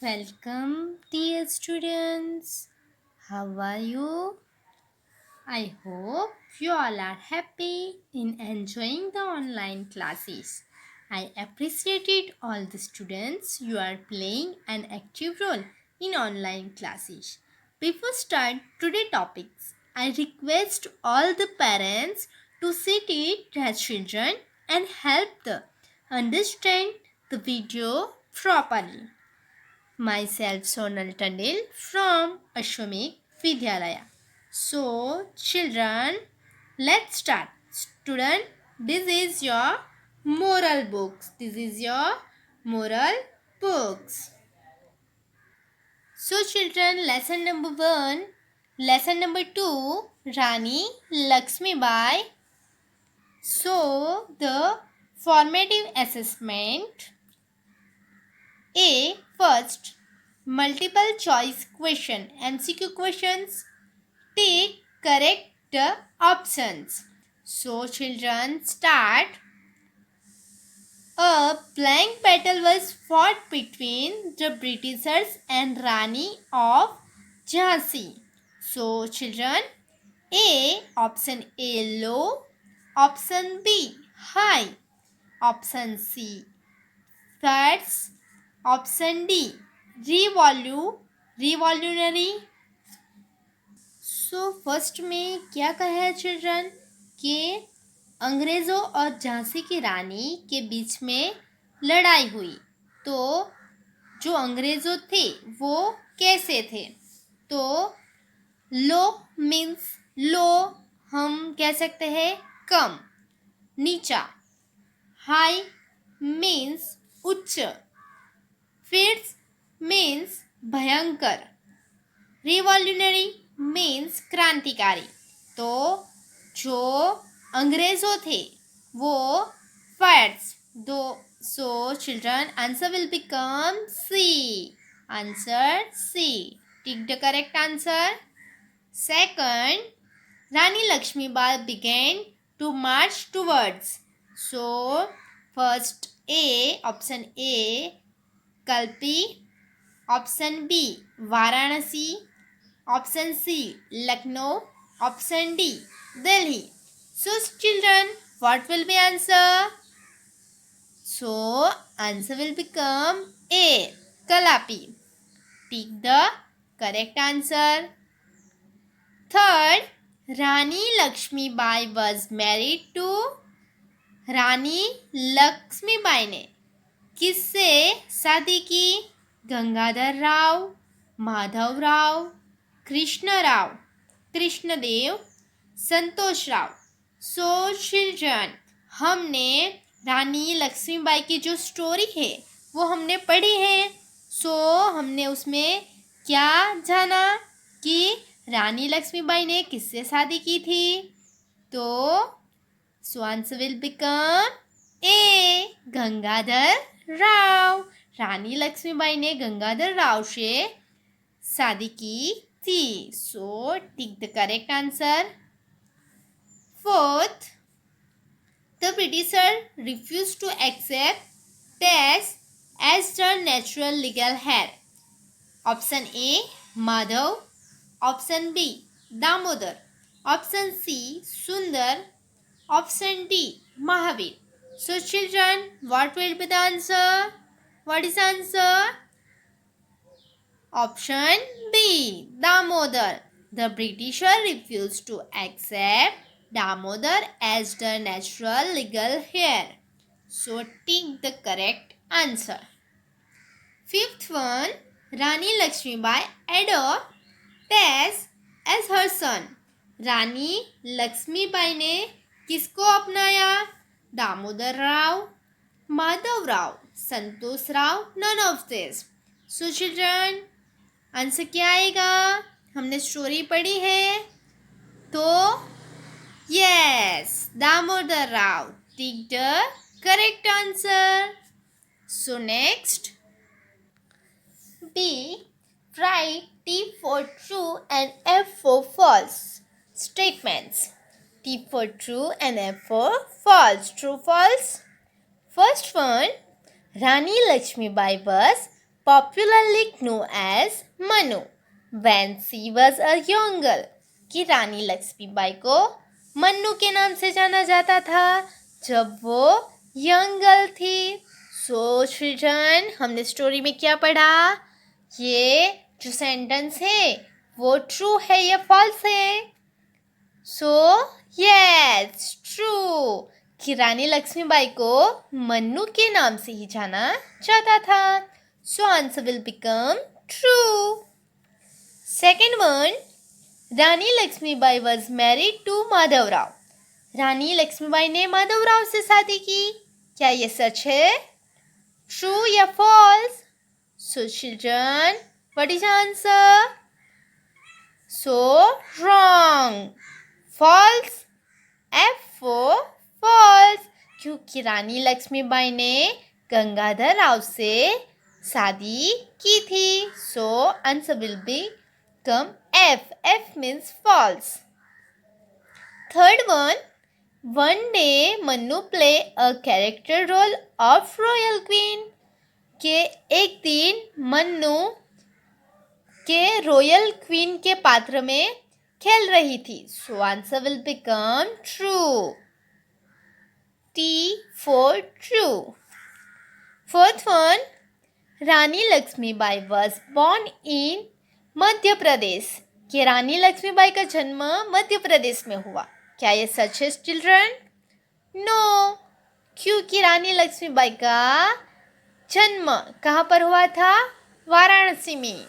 Welcome, dear students. How are you? I hope you all are happy in enjoying the online classes. I appreciated all the students you are playing an active role in online classes. Before start today topics, I request all the parents to sit with their children and help them understand the video properly. Myself Sonal Tandil from Ashwamik Vidyalaya. So, children, let's start. Student, this is your moral books. This is your moral books. So, children, lesson number 1, lesson number 2, Rani Lakshmi Bai. So, the formative assessment A. First, multiple choice question MCQ questions. Take correct options. So, children, start. A blank battle was fought between the Britishers and Rani of Jhansi. So, children, A. Option A low. Option B high. Option C thirds. Option D revolutionary. So first में क्या कहा है children कि अंग्रेज़ों और झांसी की रानी के बीच में लड़ाई हुई। तो जो अंग्रेज़ों थे वो कैसे थे? तो लो मीन्स लो हम कह सकते हैं कम, नीचा। हाई मीन्स उच्च। फिट्स मीन्स भयंकर। रिवॉल्यूशनरी मीन्स क्रांतिकारी। तो जो अंग्रेज़ों थे वो फायर्स दो। So children answer will become C. Answer C. Tick the correct answer. Second, Rani Lakshmibai began to march towards. So, first A, option A, Kalpi. Option B, Varanasi. Option C, Lucknow. Option D, Delhi. So, children, what will be answer? So, answer will become A, Kalapi. Take the correct answer. Third, Rani Lakshmi Bai was married to रानी लक्ष्मीबाई ने किससे शादी की? गंगाधर राव, माधव राव, कृष्ण राव, कृष्णदेव, संतोष Rao. So children, हमने रानी लक्ष्मीबाई की जो story है वो हमने पढ़ी है। सो हमने उसमें क्या जाना कि रानी लक्ष्मीबाई ने किससे शादी की थी? तो So answer will become A, Gangadhar Rao. रानी लक्ष्मीबाई ने गंगाधर राव से शादी की थी। So tick the correct answer. Fourth, the Britisher refused to accept Tess as the natural legal heir. Option A, Madhav. Option B, Damodar. Option C, Sundar. Option D, Mahavir. So children, what will be the answer? What is the answer? Option B, Damodar. The Britisher refused to accept Damodar as the natural legal heir. So take the correct answer. Fifth one, Rani Lakshmibai adopted Tess as her son. Rani Lakshmibai ने किसको अपनाया? Damodar Rao, Madhav Rao, Santosh Rao, none of this. So children, answer क्या आएगा? हमने story पढ़ी है तो yes, Damodar Rao. Tick the correct answer. So next, B. Write T for true and F for false statements. T for true and F for false. True, false. First one, Rani Lakshmibai was popularly known as Manu, when she was a young girl. कि रानी लक्ष्मीबाई को मन्नू के नाम से जाना जाता था जब वो यंग गर्ल थी. सो चिल्ड्रन, हमने स्टोरी में क्या पढ़ा? ये जो सेंटेंस है वो ट्रू है या फॉल्स है? सो यस, ट्रू, कि रानी लक्ष्मीबाई को मन्नू के नाम से ही जाना जाता था. So answer will become true. Second one, Rani Lakshmibai was married to Madhavrao. Rani Lakshmibai ने माधवराव से शादी की. क्या ये सच है? ट्रू या false? So children, what is answer? So wrong, false. F for false, क्योंकि रानी लक्ष्मीबाई ने गंगाधर राव से शादी की थी. So answer will become F. F means false. Third one day Manu play a character role of royal queen. के एक दिन मन्नू के रॉयल क्वीन के पात्र में खेल रही थी. So answer will become true. T for true. Fourth one, Rani Lakshmibai was born in Madhya Pradesh. कि रानी लक्ष्मीबाई का जन्म मध्य प्रदेश में हुआ. क्या ये सच है चिल्ड्रन? नो, क्योंकि रानी लक्ष्मीबाई का जन्म कहाँ पर हुआ था? वाराणसी में.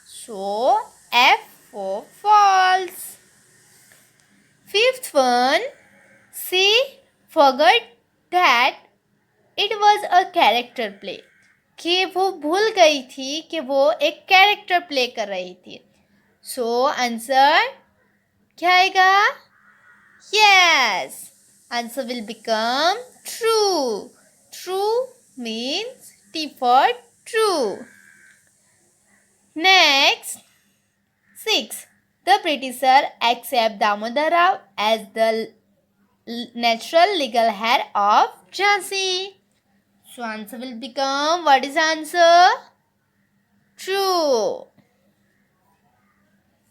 सो F for false. Fifth one, she forgot that it was a character play. कि वो भूल गई थी कि वो एक कैरेक्टर प्ले कर रही थी. सो आंसर क्या आएगा? Yes, answer will become true. True means T for true. Next, 6. The Britisher accept Damodar Rao as the natural legal heir of Jhansi. So answer will become, what is answer? True.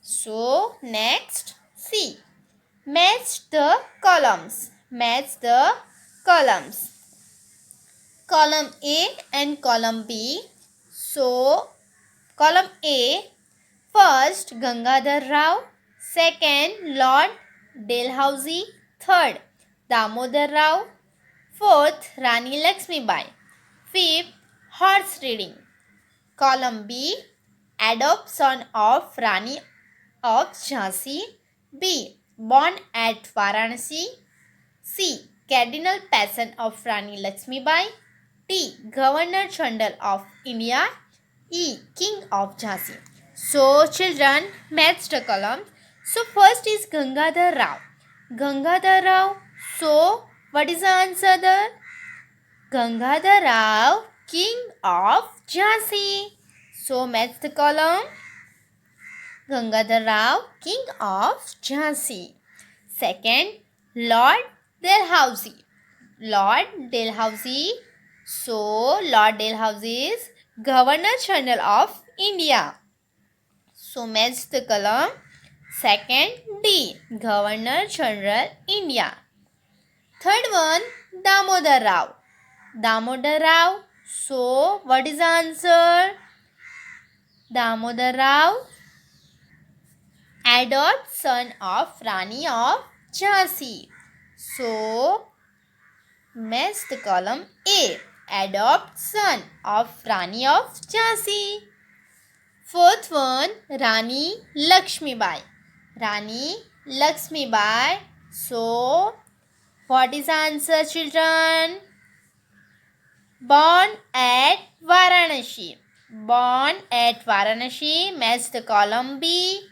So next, C. Match the columns. Match the columns. Column A and column B. So column A, first Gangadhar Rao, second Lord Dalhousie, third Damodar Rao, fourth Rani Lakshmibai, fifth horse reading. Column B, adoption of Rani of Jhansi. B, born at Varanasi. C, cardinal passion of Rani Lakshmibai. D, Governor General of India. E, King of Jhansi. So children, match the column. So first is Gangadhar Rao. Gangadhar Rao. So what is the answer there? Gangadhar Rao, King of Jhansi. So match the column. Gangadhar Rao, King of Jhansi. Second, Lord Dalhousie. Lord Dalhousie. So Lord Dalhousie is Governor General of India. So match the column. Second, D, Governor General India. Third one, Damodar Rao. Damodar Rao. So what is the answer? Damodar Rao, adopt son of Rani of Jhansi. So match the column A, adopt son of Rani of Jhansi. Fourth one, Rani Lakshmibai. Rani Lakshmibai. So what is the answer children? Born at Varanasi. Born at Varanasi. Match the column B.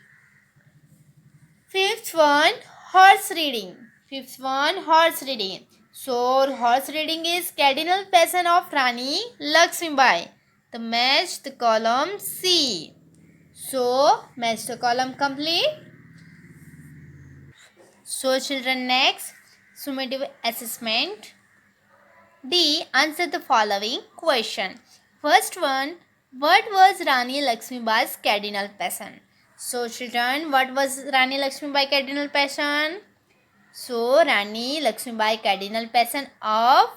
Fifth one, horse reading. Fifth one, horse reading. So horse reading is cardinal passion of Rani Lakshmibai. The match the column C. So match the column complete. So children, next summative assessment. D, answer the following question. First one, What was Rani Lakshmibai's cardinal passion? So, children, what was Rani Lakshmibai cardinal passion? So, Rani Lakshmibai cardinal passion of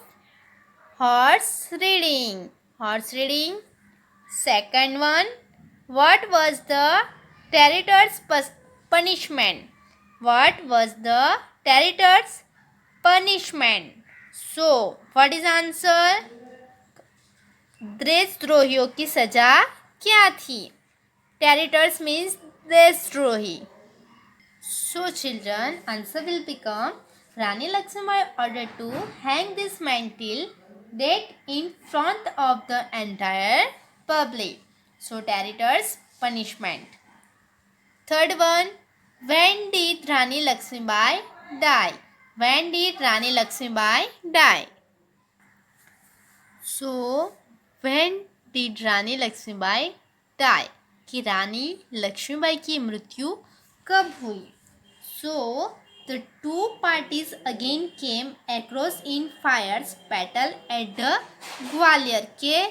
horse riding. Horse riding. Second one, what was the territor's punishment? What was the territor's punishment? So, what is answer? देशद्रोहियों की सजा क्या थी? Territors means देशद्रोही. So, children, answer will become Rani Lakshmibai ordered to hang this mantle dead in front of the entire public. So, territor's punishment. Third one, when did Rani Lakshmibai die? When did Rani Lakshmibai die? So, when did Rani Lakshmibai die? कि रानी लक्ष्मीबाई की मृत्यु कब हुई? So, the two parties again came across in fierce battle at the Gwalior के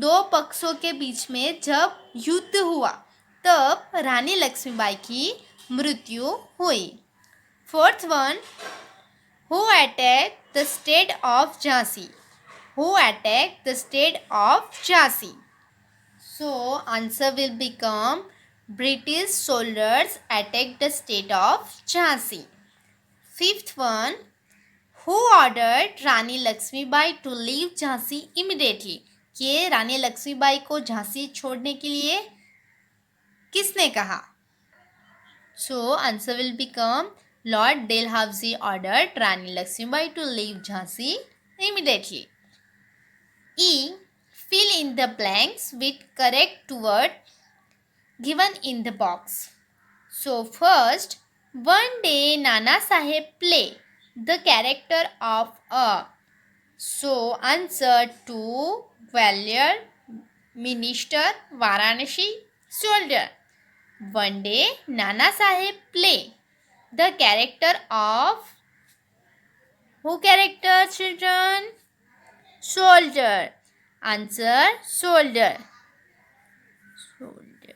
दो पक्षों के बीच में जब युद्ध हुआ तब रानी लक्ष्मीबाई की मृत्यु हुई. Fourth one, who attacked the state of Jhansi? Who attacked the state of Jhansi? So, answer will become British soldiers attacked the state of Jhansi. Fifth one, who ordered Rani Lakshmibai to leave Jhansi immediately? कि रानी लक्ष्मीबाई को झांसी छोड़ने के लिए किसने कहा? So, answer will become Lord Dalhousie ordered Rani Lakshmibai to leave Jhansi immediately. E. Fill in the blanks with correct word given in the box. So first, one day Nana Saheb play the character of a. So answer to Gwalior, minister, Varanasi, soldier. One day Nana Saheb play the character of who character, children? Soldier. Answer soldier. Soldier.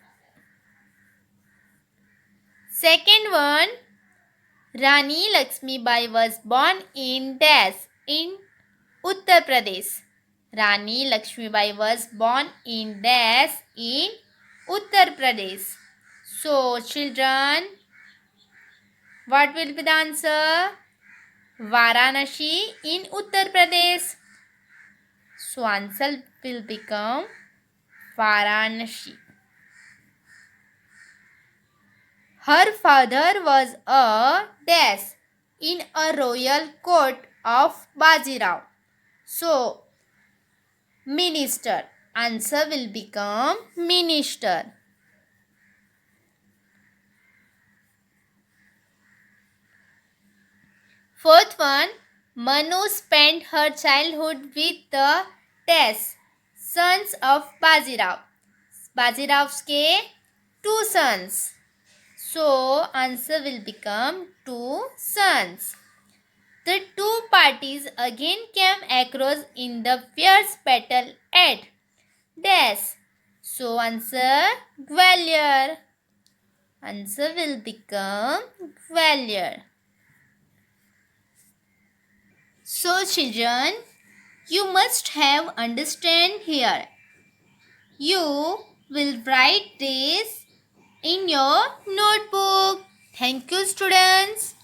Second one, Rani Lakshmibai was born in Dash in Uttar Pradesh. Rani Lakshmibai was born in Dash in Uttar Pradesh. So children, what will be the answer? Varanasi in Uttar Pradesh. So answer will become Varanasi. Her father was a dash in a royal court of Bajirao. So minister. Answer will become minister. Fourth one, Manu spent her childhood with the Dash sons of Bajirao. Bajirav's two sons. So answer will become two sons. The two parties again came across in the fierce battle at Dash. So answer Gwalior. Answer will become Gwalior. So children, you must have understand here. You will write this in your notebook. Thank you, students.